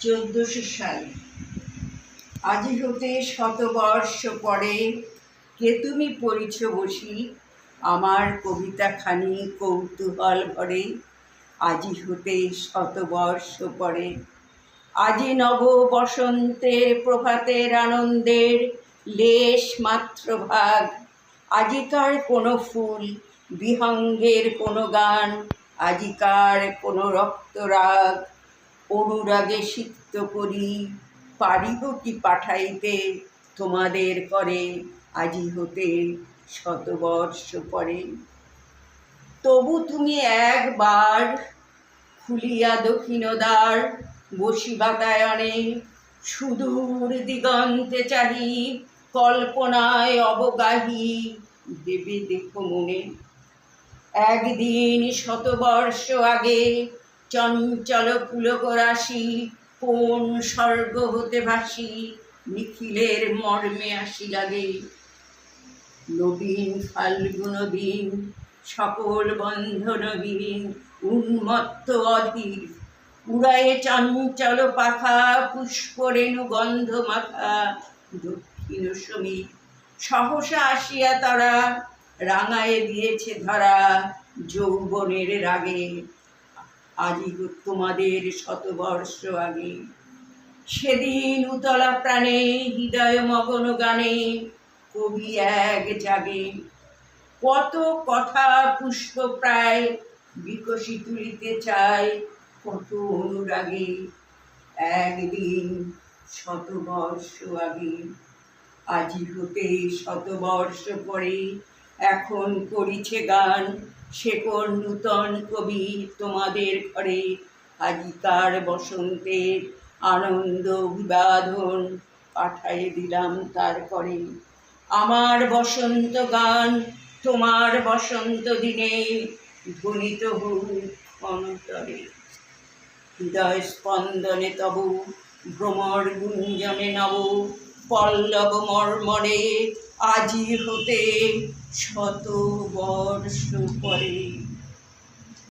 1400 সাল। আজি হতে শতবর্ষ পরে কে তুমি পড়িছ বসি আমার কবিতাখানি কৌতূহল ভরে। আজি হতে শতবর্ষ পরে, আজি নব বসন্তের প্রভাতের আনন্দের লেশ মাত্র ভাগ। আজিকার কোনো ফুল বিহঙ্গের কোনো গান, আজিকার কোনো রক্তরাগ অনুরাগে সিক্ত করি পারিব কি পাঠাইতে তোমাদের করে আজি হতে শতবর্ষ পরে। তবু তুমি একবার খুলিয়া দক্ষিণ দ্বার বসি বাতায়নে, সুদূর দিগন্তে চাহি কল্পনায় অবগাহী দেবে দেখো মনে। একদিন শতবর্ষ আগে চঞ্চল পুলক রাশি কোন স্বর্গ হতে ভাসি নিখিলের মর্মে আসি লাগে। নবীন ফাল্গুন দিন সকল বন্ধনহীন উন্মত্ত অধীর, উড়ায়ে চঞ্চল পাখা পুষ্পরেণু গন্ধ মাখা দক্ষিণ সমীর। সহসা আসিয়া তারা রাঙায়ে দিয়েছে ধরা যৌবনের রাগে, আজি তোমাদের শতবর্ষ আগে। সেদিন উতলা প্রাণে হৃদয় মগন গানে কবি এক জাগে। কত কথা পুষ্প প্রায় বিকশি তুলিতে চায় কত অনুরাগে, একদিন শতবর্ষ আগে। আজি হতে শতবর্ষ পরে এখন করিছে গান সে কোন নূতন কবি তোমাদের ঘরে। আজিকার বসন্তের আনন্দ অভিবাদন পাঠায়ে দিলাম তার করে। আমার বসন্ত গান তোমার বসন্ত দিনে ধ্বনিত হোক অন্তরে। হৃদয় স্পন্দনে তব ভ্রমর গুঞ্জনে নব পল্লব মর্মরে আজি হতে শতবর্ষ পরে।